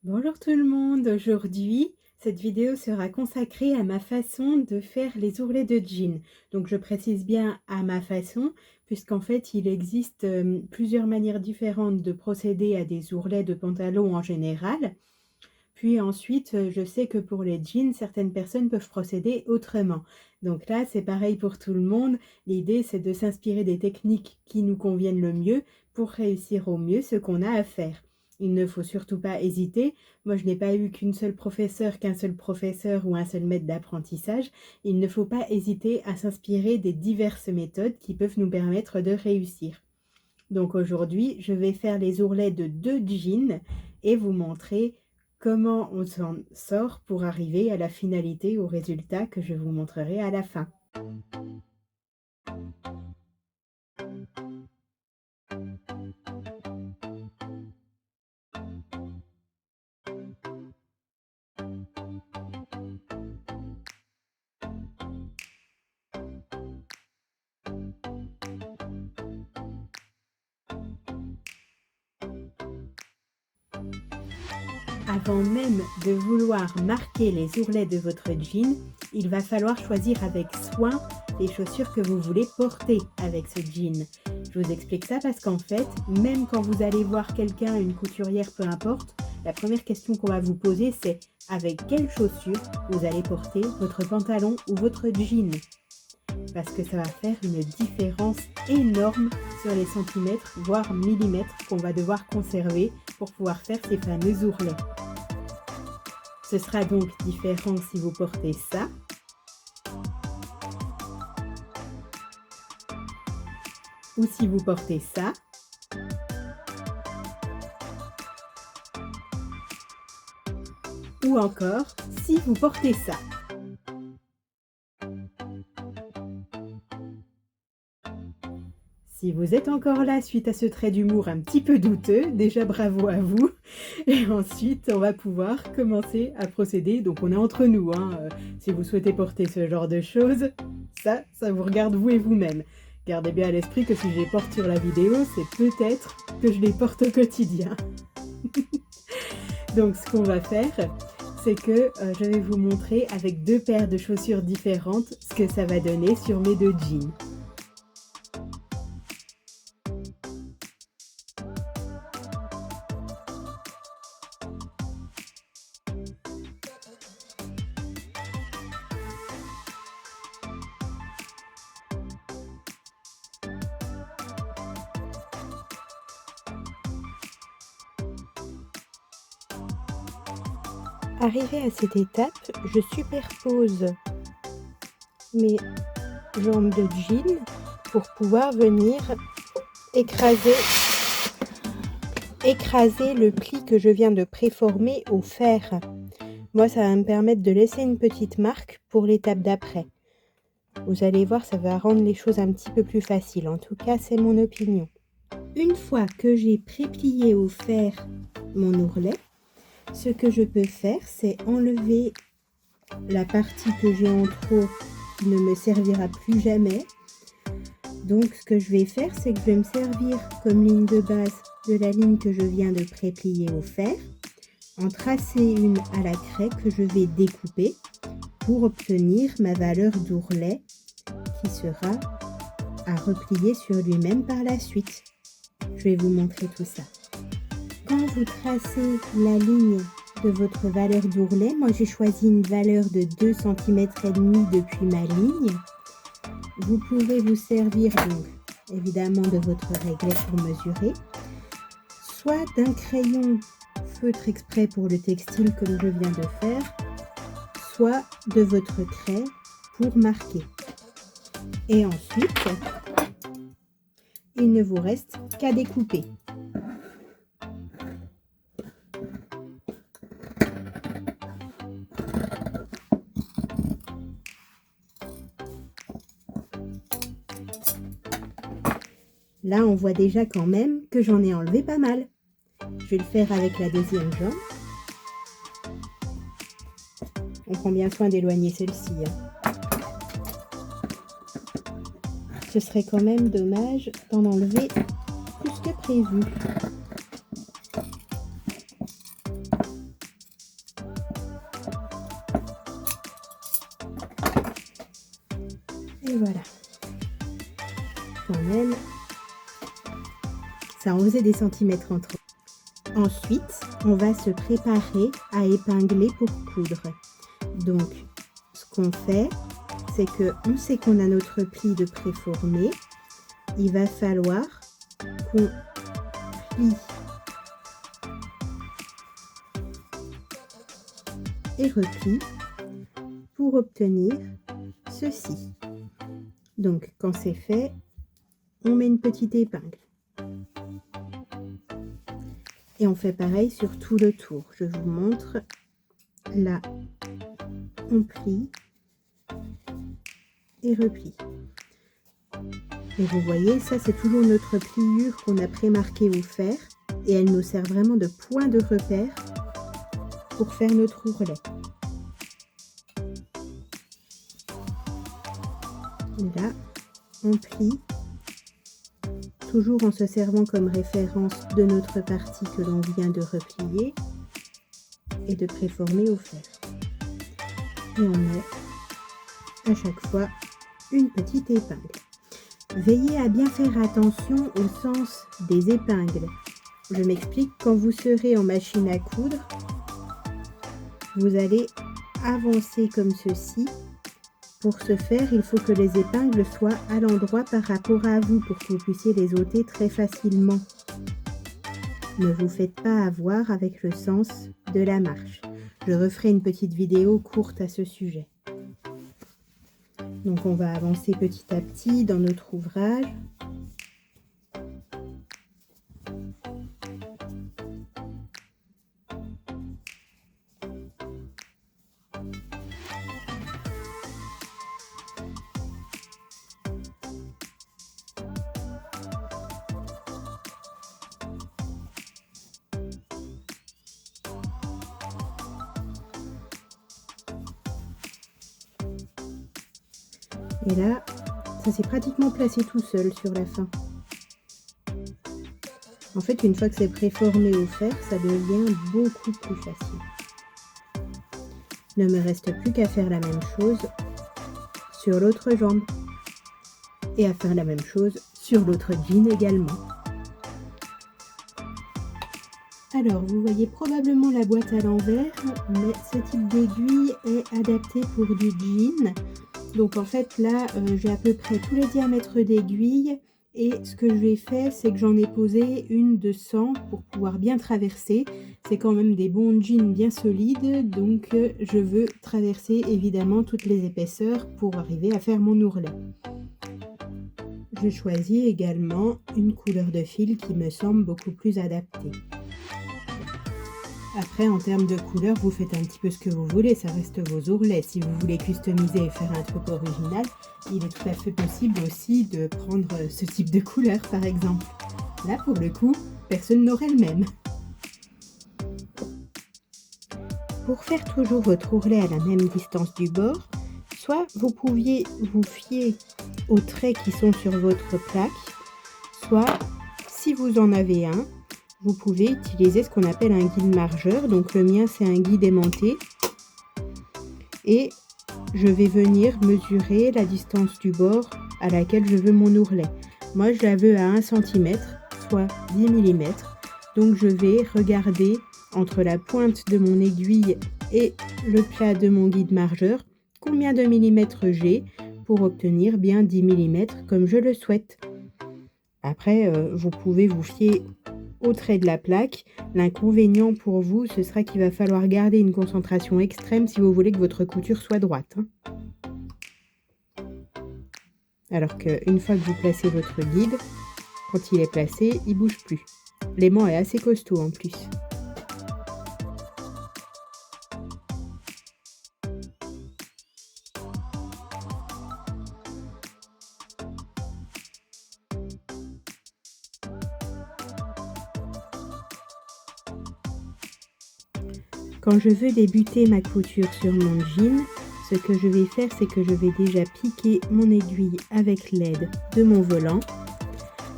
Bonjour tout le monde, aujourd'hui cette vidéo sera consacrée à ma façon de faire les ourlets de jean. Donc je précise bien à ma façon puisqu'en fait il existe plusieurs manières différentes de procéder à des ourlets de pantalon en général. Puis ensuite je sais que pour les jeans certaines personnes peuvent procéder autrement. Donc là c'est pareil pour tout le monde, l'idée c'est de s'inspirer des techniques qui nous conviennent le mieux pour réussir au mieux ce qu'on a à faire. Il ne faut surtout pas hésiter. Moi, je n'ai pas eu qu'un seul professeur ou un seul maître d'apprentissage. Il ne faut pas hésiter à s'inspirer des diverses méthodes qui peuvent nous permettre de réussir. Donc aujourd'hui, je vais faire les ourlets de 2 jeans et vous montrer comment on s'en sort pour arriver à la finalité, au résultat que je vous montrerai à la fin. Avant même de vouloir marquer les ourlets de votre jean, il va falloir choisir avec soin les chaussures que vous voulez porter avec ce jean. Je vous explique ça parce qu'en fait, même quand vous allez voir quelqu'un, une couturière, peu importe, la première question qu'on va vous poser c'est avec quelles chaussures vous allez porter votre pantalon ou votre jean. Parce que ça va faire une différence énorme sur les centimètres, voire millimètres qu'on va devoir conserver pour pouvoir faire ces fameux ourlets. Ce sera donc différent si vous portez ça ou si vous portez ça ou encore si vous portez ça. Si vous êtes encore là suite à ce trait d'humour un petit peu douteux, déjà bravo à vous. Et ensuite, on va pouvoir commencer à procéder. Donc on est entre nous, hein. Si vous souhaitez porter ce genre de choses, ça vous regarde vous et vous-même. Gardez bien à l'esprit que si je les porte sur la vidéo, c'est peut-être que je les porte au quotidien. Donc ce qu'on va faire, c'est que je vais vous montrer avec 2 paires de chaussures différentes ce que ça va donner sur mes 2 jeans. Arrivé à cette étape, je superpose mes jambes de jean pour pouvoir venir écraser le pli que je viens de préformer au fer. Moi, ça va me permettre de laisser une petite marque pour l'étape d'après. Vous allez voir, ça va rendre les choses un petit peu plus faciles. En tout cas, c'est mon opinion. Une fois que j'ai pré-plié au fer mon ourlet, ce que je peux faire, c'est enlever la partie que j'ai en trop qui ne me servira plus jamais. Donc ce que je vais faire, c'est que je vais me servir comme ligne de base de la ligne que je viens de pré-plier au fer, en tracer une à la craie que je vais découper pour obtenir ma valeur d'ourlet qui sera à replier sur lui-même par la suite. Je vais vous montrer tout ça. Quand vous tracez la ligne de votre valeur d'ourlet, moi j'ai choisi une valeur de 2,5 cm depuis ma ligne. Vous pouvez vous servir donc évidemment de votre réglet pour mesurer, soit d'un crayon feutre exprès pour le textile comme je viens de faire, soit de votre craie pour marquer. Et ensuite, il ne vous reste qu'à découper. Là, on voit déjà quand même que j'en ai enlevé pas mal. Je vais le faire avec la deuxième jambe. On prend bien soin d'éloigner celle-ci. Ce serait quand même dommage d'en enlever plus que prévu. Et voilà. Quand même, ça en faisait des centimètres entre eux. Ensuite, on va se préparer à épingler pour coudre. Donc, ce qu'on fait, c'est qu'on sait qu'on a notre pli de préformé. Il va falloir qu'on plie et replie pour obtenir ceci. Donc, quand c'est fait, on met une petite épingle. Et on fait pareil sur tout le tour. Je vous montre. Là, on plie et replie. Et vous voyez, ça c'est toujours notre pliure qu'on a pré-marquée au fer. Et elle nous sert vraiment de point de repère pour faire notre ourlet. Et là, on plie, toujours en se servant comme référence de notre partie que l'on vient de replier et de préformer au fer. Et on met à chaque fois une petite épingle. Veillez à bien faire attention au sens des épingles. Je m'explique, quand vous serez en machine à coudre, vous allez avancer comme ceci. Pour ce faire, il faut que les épingles soient à l'endroit par rapport à vous pour que vous puissiez les ôter très facilement. Ne vous faites pas avoir avec le sens de la marche. Je referai une petite vidéo courte à ce sujet. Donc on va avancer petit à petit dans notre ouvrage. Et là, ça s'est pratiquement placé tout seul sur la fin. En fait, une fois que c'est préformé au fer, ça devient beaucoup plus facile. Il ne me reste plus qu'à faire la même chose sur l'autre jambe. Et à faire la même chose sur l'autre jean également. Alors, vous voyez probablement la boîte à l'envers, mais ce type d'aiguille est adapté pour du jean. Donc en fait là, j'ai à peu près tous les diamètres d'aiguille et ce que j'ai fait, c'est que j'en ai posé une de 100 pour pouvoir bien traverser. C'est quand même des bons jeans bien solides, donc je veux traverser évidemment toutes les épaisseurs pour arriver à faire mon ourlet. Je choisis également une couleur de fil qui me semble beaucoup plus adaptée. Après, en termes de couleur, vous faites un petit peu ce que vous voulez, ça reste vos ourlets. Si vous voulez customiser et faire un truc original, il est tout à fait possible aussi de prendre ce type de couleur, par exemple. Là, pour le coup, personne n'aurait le même. Pour faire toujours votre ourlet à la même distance du bord, soit vous pouviez vous fier aux traits qui sont sur votre plaque, soit, si vous en avez un, vous pouvez utiliser ce qu'on appelle un guide margeur. Donc le mien, c'est un guide aimanté. Et je vais venir mesurer la distance du bord à laquelle je veux mon ourlet. Moi, je la veux à 1 cm, soit 10 mm. Donc je vais regarder entre la pointe de mon aiguille et le plat de mon guide margeur combien de millimètres j'ai pour obtenir bien 10 mm comme je le souhaite. Après, vous pouvez vous fier au trait de la plaque. L'inconvénient pour vous, ce sera qu'il va falloir garder une concentration extrême si vous voulez que votre couture soit droite. Alors qu'une fois que vous placez votre guide, quand il est placé, il ne bouge plus. L'aimant est assez costaud en plus. Quand je veux débuter ma couture sur mon jean, ce que je vais faire, c'est que je vais déjà piquer mon aiguille avec l'aide de mon volant.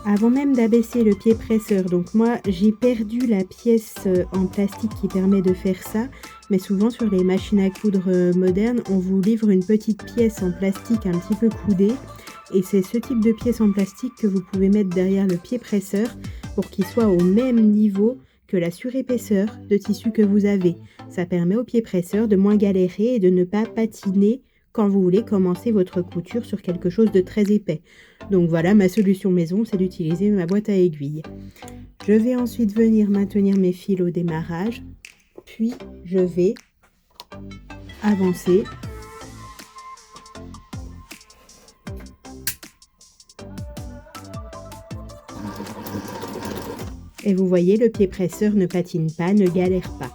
Avant même d'abaisser le pied presseur, donc moi j'ai perdu la pièce en plastique qui permet de faire ça. mais souvent sur les machines à coudre modernes, on vous livre une petite pièce en plastique un petit peu coudée et c'est ce type de pièce en plastique que vous pouvez mettre derrière le pied presseur pour qu'il soit au même niveau que la surépaisseur de tissu que vous avez. Ça permet au pied presseur de moins galérer et de ne pas patiner quand vous voulez commencer votre couture sur quelque chose de très épais. Donc voilà, ma solution maison, c'est d'utiliser ma boîte à aiguilles. Je vais ensuite venir maintenir mes fils au démarrage, puis je vais avancer. Et vous voyez, le pied presseur ne patine pas, ne galère pas.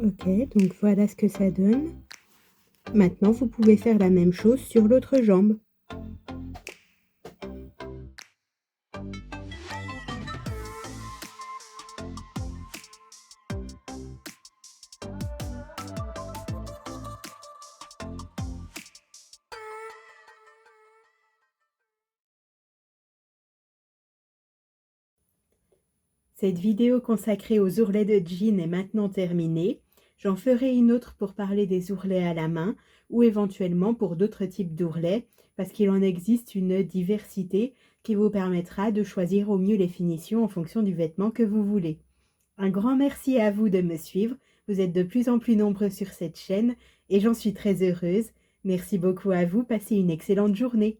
Ok, donc voilà ce que ça donne. Maintenant, vous pouvez faire la même chose sur l'autre jambe. Cette vidéo consacrée aux ourlets de jean est maintenant terminée. J'en ferai une autre pour parler des ourlets à la main ou éventuellement pour d'autres types d'ourlets parce qu'il en existe une diversité qui vous permettra de choisir au mieux les finitions en fonction du vêtement que vous voulez. Un grand merci à vous de me suivre. Vous êtes de plus en plus nombreux sur cette chaîne et j'en suis très heureuse. Merci beaucoup à vous. Passez une excellente journée.